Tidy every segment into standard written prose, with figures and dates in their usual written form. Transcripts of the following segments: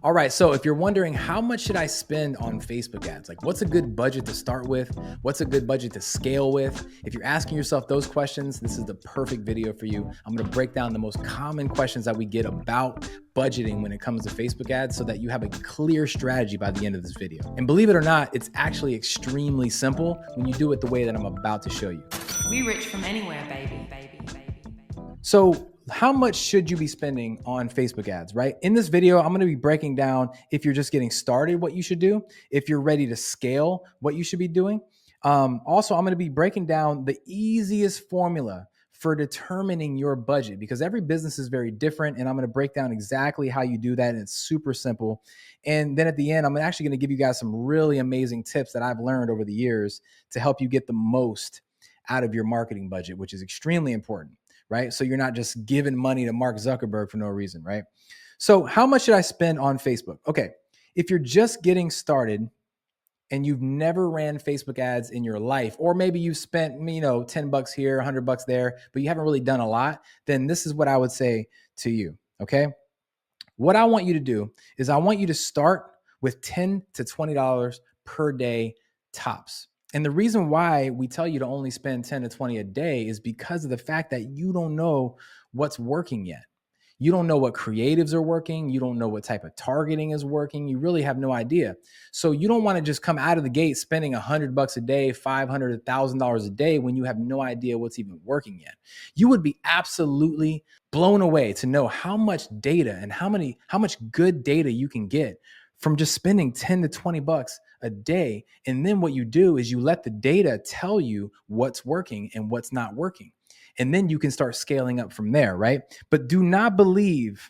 All right, so if you're wondering how much should I spend on Facebook ads, like what's a good budget to start with? What's a good budget to scale with? If you're asking yourself those questions, this is the perfect video for you. I'm going to break down the most common questions that we get about budgeting when it comes to Facebook ads so that you have a clear strategy by the end of this video. And believe it or not, it's actually extremely simple when you do it the way that I'm about to show you. We rich from anywhere, baby. So how much should you be spending on Facebook ads, right? In this video, I'm going to be breaking down if you're just getting started, what you should do, if you're ready to scale, what you should be doing. Also, I'm going to be breaking down the easiest formula for determining your budget because every business is very different. And I'm going to break down exactly how you do that. And it's super simple. And then at the end, I'm actually going to give you guys some really amazing tips that I've learned over the years to help you get the most out of your marketing budget, which is extremely important, right? So you're not just giving money to Mark Zuckerberg for no reason, right? So how much should I spend on Facebook? Okay, if you're just getting started and you've never ran Facebook ads in your life, or maybe you've spent, $10 here, $100 there, but you haven't really done a lot, then this is what I would say to you, okay? What I want you to do is I want you to start with $10 to $20 per day tops. And the reason why we tell you to only spend 10 to 20 a day is because of the fact that you don't know what's working yet. You don't know what creatives are working. You don't know what type of targeting is working. You really have no idea. So you don't want to just come out of the gate spending $100 a day, $500, $1,000 a day when you have no idea what's even working yet. You would be absolutely blown away to know how much data and how much good data you can get from just spending 10 to 20 bucks a day. And then what you do is you let the data tell you what's working and what's not working. And then you can start scaling up from there, right? But do not believe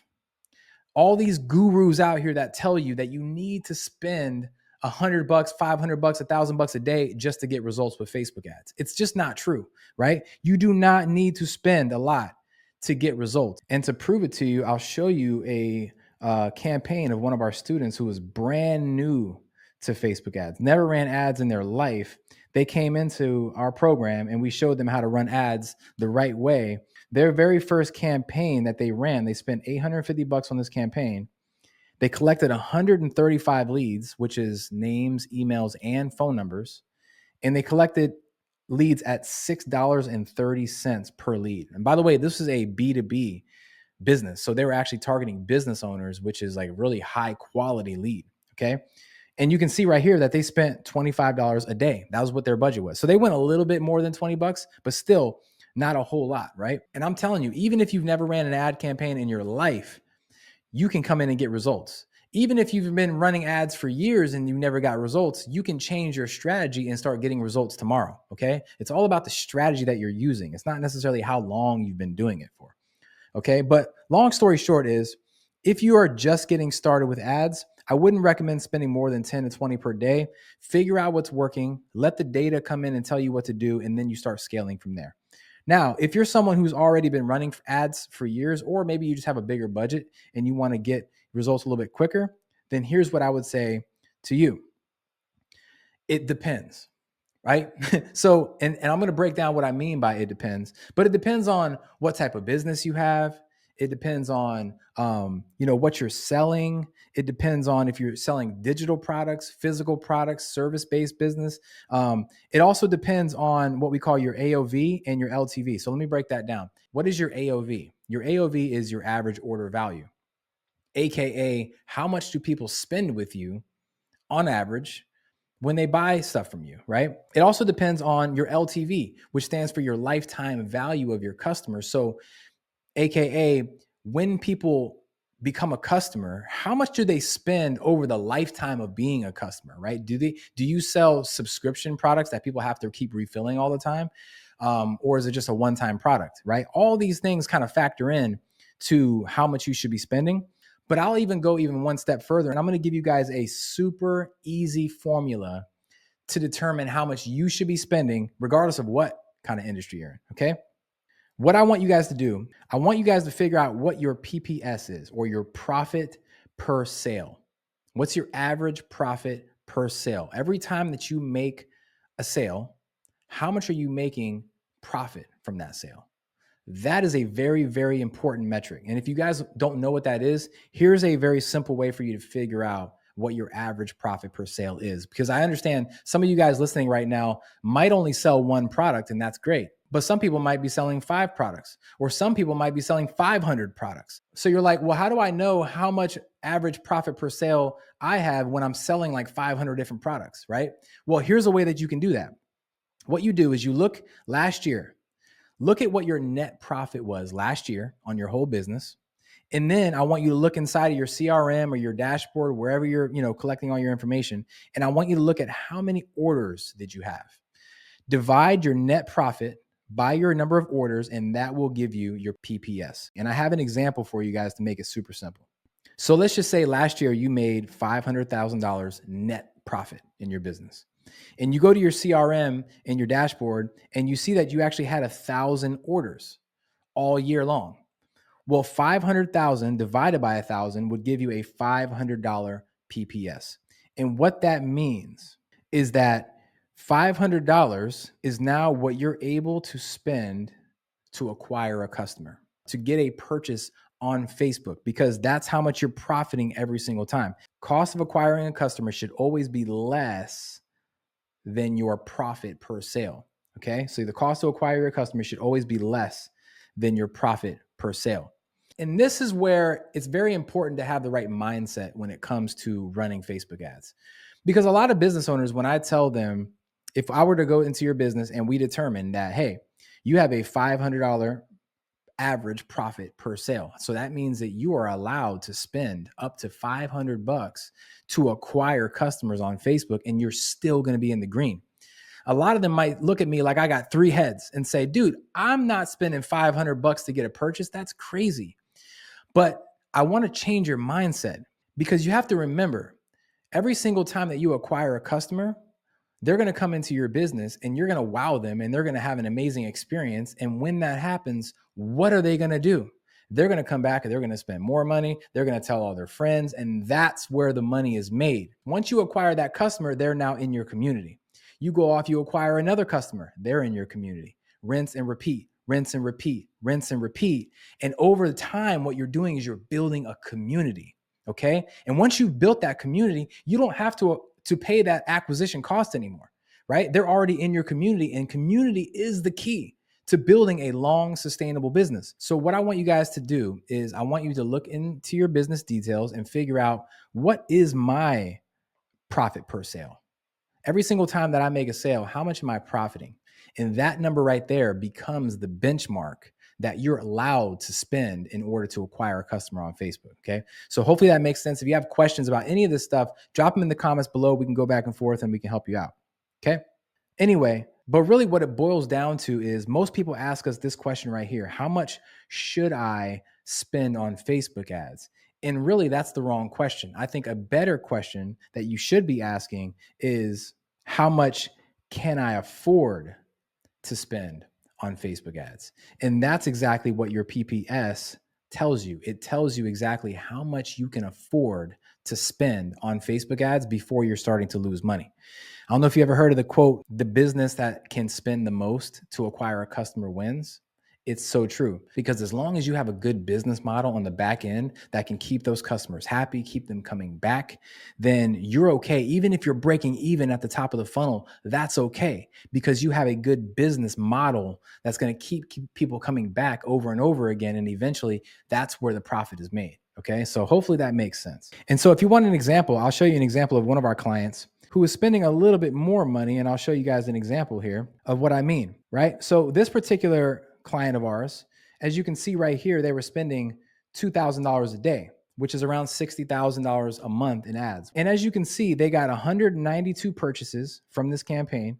all these gurus out here that tell you that you need to spend $100, $500, $1,000 a day just to get results with Facebook ads. It's just not true, right? You do not need to spend a lot to get results. And to prove it to you, I'll show you a campaign of one of our students who was brand new to Facebook ads, never ran ads in their life. They came into our program and we showed them how to run ads the right way. Their very first campaign that they ran, they spent $850 on this campaign. They collected 135 leads, which is names, emails, and phone numbers. And they collected leads at $6.30 per lead. And by the way, this is a B2B business. So they were actually targeting business owners, which is like really high quality lead. Okay. And you can see right here that they spent $25 a day. That was what their budget was. So they went a little bit more than 20 bucks, but still not a whole lot, right? And I'm telling you, even if you've never ran an ad campaign in your life, you can come in and get results. Even if you've been running ads for years and you never got results, you can change your strategy and start getting results tomorrow, okay? It's all about the strategy that you're using. It's not necessarily how long you've been doing it for. Okay. But long story short is if you are just getting started with ads, I wouldn't recommend spending more than 10 to 20 per day. Figure out what's working, let the data come in and tell you what to do, and then you start scaling from there. Now, if you're someone who's already been running ads for years, or maybe you just have a bigger budget and you want to get results a little bit quicker, then here's what I would say to you. It depends. Right. So, and I'm going to break down what I mean by it depends, but it depends on what type of business you have. It depends on, what you're selling. It depends on if you're selling digital products, physical products, service-based business. It also depends on what we call your AOV and your LTV. So let me break that down. What is your AOV? Your AOV is your average order value, AKA how much do people spend with you on average when they buy stuff from you, right? It also depends on your LTV, which stands for your lifetime value of your customers. So, AKA, when people become a customer, how much do they spend over the lifetime of being a customer, right? Do you sell subscription products that people have to keep refilling all the time? Or is it just a one-time product, right? All these things kind of factor in to how much you should be spending. But I'll even go even one step further, and I'm going to give you guys a super easy formula to determine how much you should be spending, regardless of what kind of industry you're in, okay? What I want you guys to do, I want you guys to figure out what your PPS is, or your profit per sale. What's your average profit per sale? Every time that you make a sale, how much are you making profit from that sale? That is a very, very important metric. And if you guys don't know what that is, here's a very simple way for you to figure out what your average profit per sale is. Because I understand some of you guys listening right now might only sell one product, and that's great. But some people might be selling 5 products, or some people might be selling 500 products. So you're like, well, how do I know how much average profit per sale I have when I'm selling like 500 different products, right? Well, here's a way that you can do that. What you do is you look last year, look at what your net profit was last year on your whole business. And then I want you to look inside of your CRM or your dashboard, wherever you're, collecting all your information. And I want you to look at how many orders did you have. Divide your net profit by your number of orders, and that will give you your PPS. And I have an example for you guys to make it super simple. So let's just say last year you made $500,000 net profit in your business. And you go to your CRM and your dashboard and you see that you actually had 1,000 orders all year long. Well, 500,000 divided by 1,000 would give you a $500 PPS. And what that means is that $500 is now what you're able to spend to acquire a customer, to get a purchase on Facebook, because that's how much you're profiting every single time. Cost of acquiring a customer should always be less than your profit per sale. Okay. So the cost to acquire a customer should always be less than your profit per sale. And this is where it's very important to have the right mindset when it comes to running Facebook ads. Because a lot of business owners, when I tell them, if I were to go into your business and we determine that, hey, you have a $500 average profit per sale. So that means that you are allowed to spend up to $500 to acquire customers on Facebook, and you're still going to be in the green. A lot of them might look at me like I got 3 heads and say, dude, I'm not spending $500 to get a purchase. That's crazy. But I want to change your mindset, because you have to remember, every single time that you acquire a customer, they're going to come into your business and you're going to wow them and they're going to have an amazing experience. And when that happens, what are they going to do? They're going to come back and they're going to spend more money. They're going to tell all their friends, and that's where the money is made. Once you acquire that customer, they're now in your community. You go off, you acquire another customer, they're in your community. Rinse and repeat, rinse and repeat, rinse and repeat. And over time, what you're doing is you're building a community. Okay. And once you've built that community, you don't have to pay that acquisition cost anymore, right? They're already in your community, and community is the key to building a long, sustainable business. So what I want you guys to do is I want you to look into your business details and figure out, what is my profit per sale? Every single time that I make a sale, how much am I profiting? And that number right there becomes the benchmark that you're allowed to spend in order to acquire a customer on Facebook. Okay. So hopefully that makes sense. If you have questions about any of this stuff, drop them in the comments below. We can go back and forth and we can help you out. Okay. Anyway, but really what it boils down to is, most people ask us this question right here: how much should I spend on Facebook ads? And really, that's the wrong question. I think a better question that you should be asking is, how much can I afford to spend on Facebook ads? And that's exactly what your PPS tells you. It tells you exactly how much you can afford to spend on Facebook ads before you're starting to lose money. I don't know if you ever heard of the quote, the business that can spend the most to acquire a customer wins. It's so true, because as long as you have a good business model on the back end that can keep those customers happy, keep them coming back, then you're okay. Even if you're breaking even at the top of the funnel, that's okay, because you have a good business model that's going to keep people coming back over and over again. And eventually that's where the profit is made. Okay. So hopefully that makes sense. And so if you want an example, I'll show you an example of one of our clients who is spending a little bit more money. And I'll show you guys an example here of what I mean, right? So this particular client of ours, as you can see right here, they were spending $2,000 a day, which is around $60,000 a month in ads. And as you can see, they got 192 purchases from this campaign,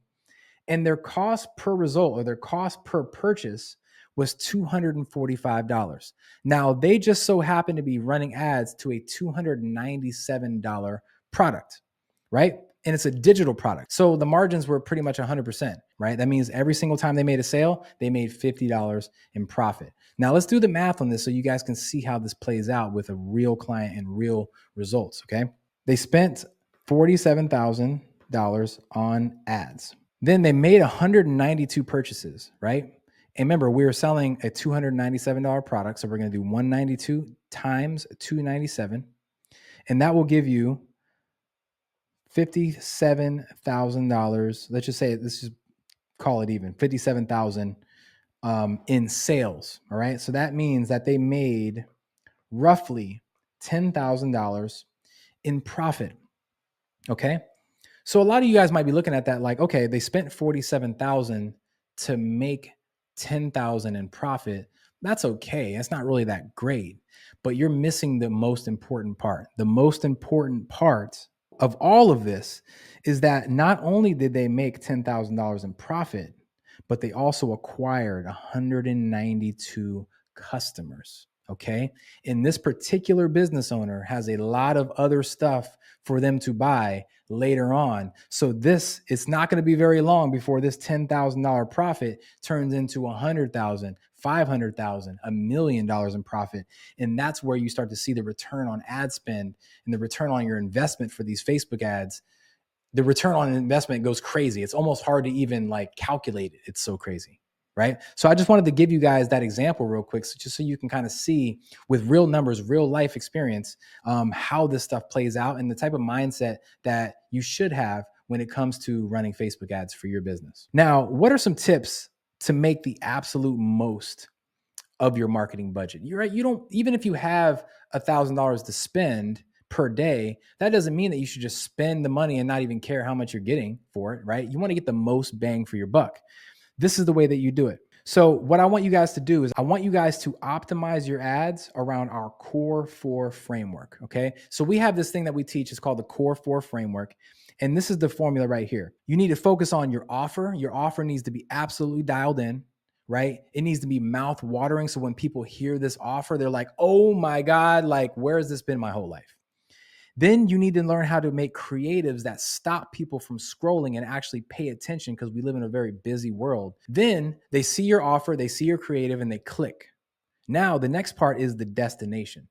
and their cost per result, or their cost per purchase, was $245. Now, they just so happen to be running ads to a $297 product, right? And it's a digital product. So the margins were pretty much 100%, right? That means every single time they made a sale, they made $50 in profit. Now let's do the math on this so you guys can see how this plays out with a real client and real results, okay? They spent $47,000 on ads. Then they made 192 purchases, right? And remember, we're selling a $297 product. So we're going to do 192 times 297. And that will give you $57,000. Let's just say, let's just call it even 57,000 in sales. All right. So that means that they made roughly $10,000 in profit. Okay. So a lot of you guys might be looking at that like, okay, they spent 47,000 to make 10,000 in profit. That's okay. It's not really that great, but you're missing the most important part. The most important part of all of this is that not only did they make $10,000 in profit, but they also acquired 192 customers. Okay. And this particular business owner has a lot of other stuff for them to buy later on. So it's not going to be very long before this $10,000 profit turns into 100,000, 500,000, $1 million in profit. And that's where you start to see the return on ad spend and the return on your investment for these Facebook ads. The return on investment goes crazy. It's almost hard to even like calculate it. It's so crazy. Right. So I just wanted to give you guys that example real quick, just so you can kind of see with real numbers, real life experience, how this stuff plays out and the type of mindset that you should have when it comes to running Facebook ads for your business. Now, what are some tips to make the absolute most of your marketing budget? You're right. You don't, even if you have $1,000 to spend per day, that doesn't mean that you should just spend the money and not even care how much you're getting for it, right? You want to get the most bang for your buck. This is the way that you do it. So what I want you guys to do is I want you guys to optimize your ads around our core 4 framework. Okay. So we have this thing that we teach. It's called the core 4 framework. And this is the formula right here. You need to focus on your offer. Your offer needs to be absolutely dialed in, right? It needs to be mouth watering. So when people hear this offer, they're like, oh my God, like, where has this been my whole life? Then you need to learn how to make creatives that stop people from scrolling and actually pay attention, because we live in a very busy world. Then they see your offer, they see your creative, and they click. Now, the next part is the destination.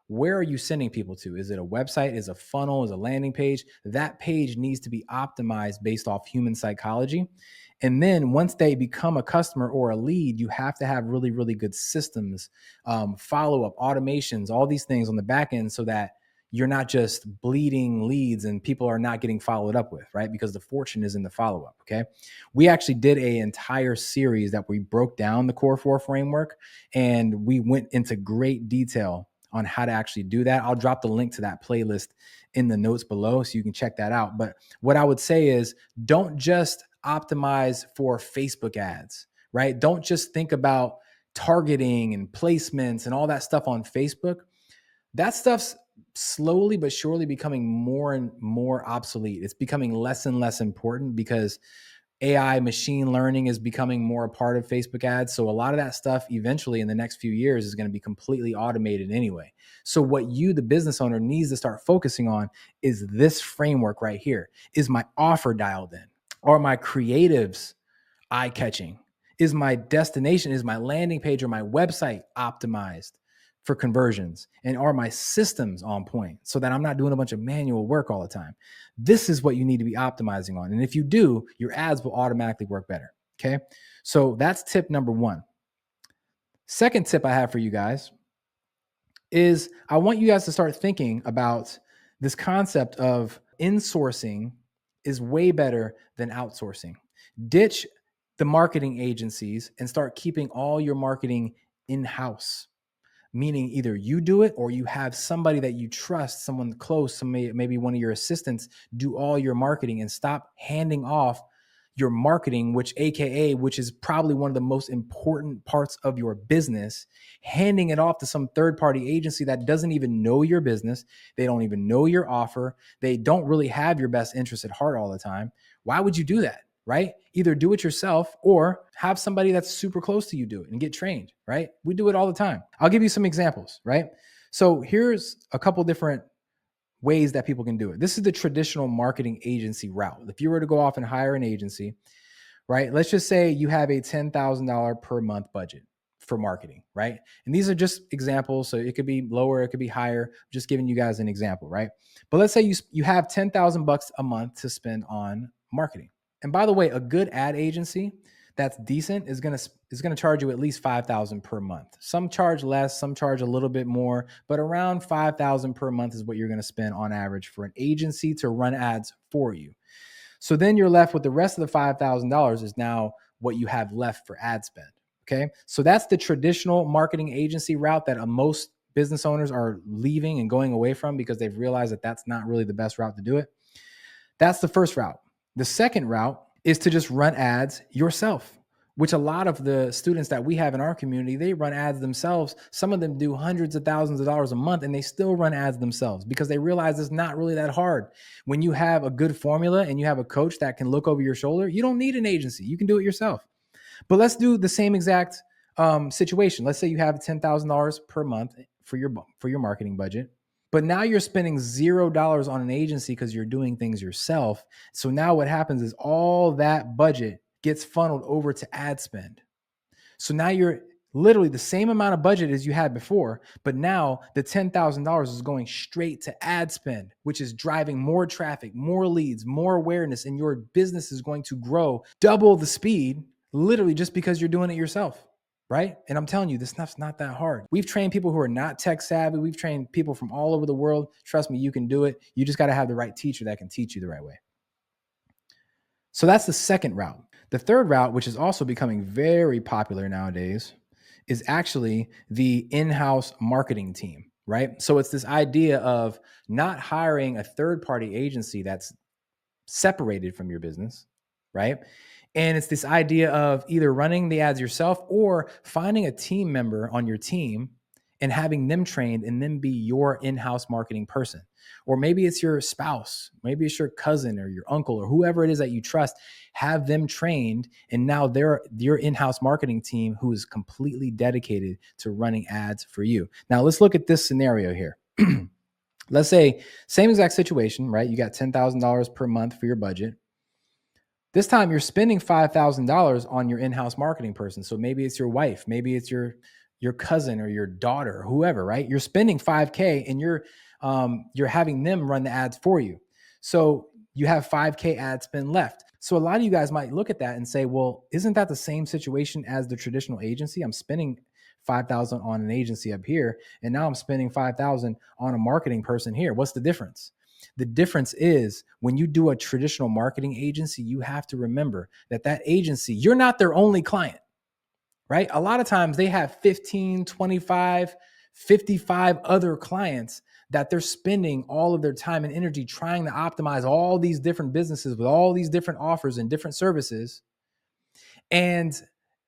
Where are you sending people to? Is it a website? Is it a funnel? Is it a landing page? That page needs to be optimized based off human psychology. And then once they become a customer or a lead, you have to have really, really good systems, follow-up, automations, all these things on the back end so that you're not just bleeding leads and people are not getting followed up with, right? Because the fortune is in the follow-up, okay? We actually did an entire series that we broke down the core 4 framework, and we went into great detail on how to actually do that. I'll drop the link to that playlist in the notes below so you can check that out. But what I would say is don't just optimize for Facebook ads, right? Don't just think about targeting and placements and all that stuff on Facebook. That stuff's slowly but surely becoming more and more obsolete. It's becoming less and less important because AI, machine learning is becoming more a part of Facebook ads. So a lot of that stuff eventually in the next few years is going to be completely automated anyway. So what you, the business owner, needs to start focusing on is this framework right here. Is my offer dialed in? Are my creatives eye-catching? Is my destination, is my landing page or my website optimized for conversions? And are my systems on point so that I'm not doing a bunch of manual work all the time? This is what you need to be optimizing on. And if you do, your ads will automatically work better. Okay. So that's tip number 1. Second tip I have for you guys is I want you guys to start thinking about this concept of insourcing is way better than outsourcing. Ditch the marketing agencies and start keeping all your marketing in-house. Meaning either you do it or you have somebody that you trust, someone close, maybe one of your assistants, do all your marketing, and stop handing off your marketing, which is probably one of the most important parts of your business, handing it off to some third-party agency that doesn't even know your business. They don't even know your offer. They don't really have your best interest at heart all the time. Why would you do that? Right? Either do it yourself or have somebody that's super close to you do it and get trained, right? We do it all the time. I'll give you some examples, right? So here's a couple different ways that people can do it. This is the traditional marketing agency route. If you were to go off and hire an agency, right? Let's just say you have a $10,000 per month budget for marketing, right? And these are just examples. So it could be lower, it could be higher. Just giving you guys an example, right? But let's say you have 10,000 bucks a month to spend on marketing. And by the way, a good ad agency, that's decent is gonna charge you at least 5,000 per month. Some charge less, some charge a little bit more, but around 5,000 per month is what you're gonna spend on average for an agency to run ads for you. So then you're left with the rest of the $5,000 is now what you have left for ad spend. Okay. So that's the traditional marketing agency route that most business owners are leaving and going away from because they've realized that that's not really the best route to do it. That's the first route. The second route is to just run ads yourself, which a lot of the students that we have in our community, they run ads themselves. Some of them do hundreds of thousands of dollars a month and they still run ads themselves because they realize it's not really that hard. When you have a good formula and you have a coach that can look over your shoulder, you don't need an agency. You can do it yourself. But let's do the same exact situation. Let's say you have $10,000 per month for your marketing budget. But now you're spending $0 on an agency because you're doing things yourself. So now what happens is all that budget gets funneled over to ad spend. So now you're literally the same amount of budget as you had before, but now the $10,000 is going straight to ad spend, which is driving more traffic, more leads, more awareness, and your business is going to grow double the speed, literally just because you're doing it yourself. Right. And I'm telling you, this stuff's not that hard. We've trained people who are not tech savvy. We've trained people from all over the world. Trust me, you can do it. You just got to have the right teacher that can teach you the right way. So that's the second route. The third route, which is also becoming very popular nowadays, is actually the in-house marketing team, right? So it's this idea of not hiring a third-party agency that's separated from your business, right? And it's this idea of either running the ads yourself or finding a team member on your team and having them trained and then be your in-house marketing person. Or maybe it's your spouse, maybe it's your cousin or your uncle or whoever it is that you trust, have them trained. And now they're your in-house marketing team who is completely dedicated to running ads for you. Now let's look at this scenario here. Let's say same exact situation, right? You got $10,000 per month for your budget. This time you're spending $5,000 on your in-house marketing person. So maybe it's your wife, maybe it's your cousin or your daughter, or whoever, right? You're spending 5K and you're having them run the ads for you. So you have 5K ad spend left. So a lot of you guys might look at that and say, well, isn't that the same situation as the traditional agency? I'm spending 5,000 on an agency up here, and now I'm spending 5,000 on a marketing person here. What's the difference? The difference is when you do a traditional marketing agency, you have to remember that agency, you're not their only client, right? A lot of times they have 15, 25, 55 other clients that they're spending all of their time and energy trying to optimize all these different businesses with all these different offers and different services. And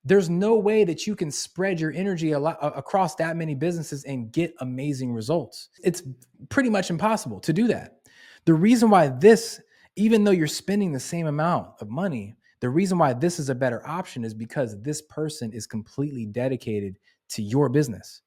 there's no way that you can spread your energy across that many businesses and get amazing results. It's pretty much impossible to do that. The reason why this, even though you're spending the same amount of money, the reason why this is a better option is because this person is completely dedicated to your business.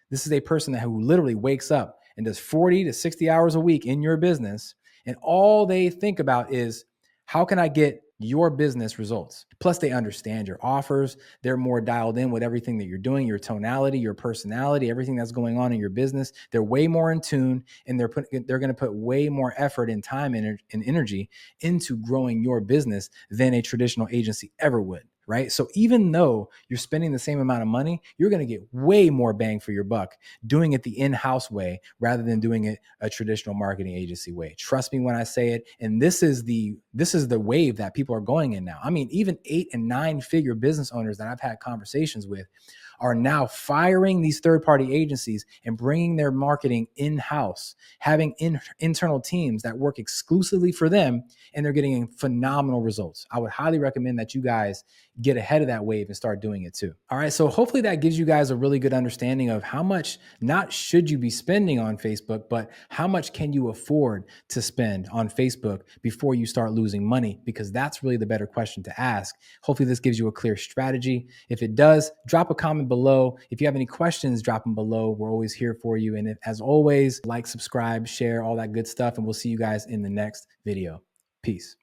This is a person who literally wakes up and does 40 to 60 hours a week in your business. And all they think about is, how can I get your business results? Plus, they understand your offers. They're more dialed in with everything that you're doing, your tonality, your personality, everything that's going on in your business. They're way more in tune, and they're going to put way more effort and time and energy into growing your business than a traditional agency ever would. Right? So even though you're spending the same amount of money, you're going to get way more bang for your buck doing it the in-house way rather than doing it a traditional marketing agency way. Trust me when I say it. And this is the wave that people are going in now. I mean, even 8 and 9 figure business owners that I've had conversations with are now firing these third-party agencies and bringing their marketing in-house, having internal teams that work exclusively for them, and they're getting phenomenal results. I would highly recommend that you guys get ahead of that wave and start doing it too. All right, so hopefully that gives you guys a really good understanding of how much not should you be spending on Facebook, but how much can you afford to spend on Facebook before you start losing money, because that's really the better question to ask. Hopefully this gives you a clear strategy. If it does, drop a comment below. If you have any questions, drop them below. We're always here for you. And as always, like, subscribe, share, all that good stuff, and we'll see you guys in the next video. Peace.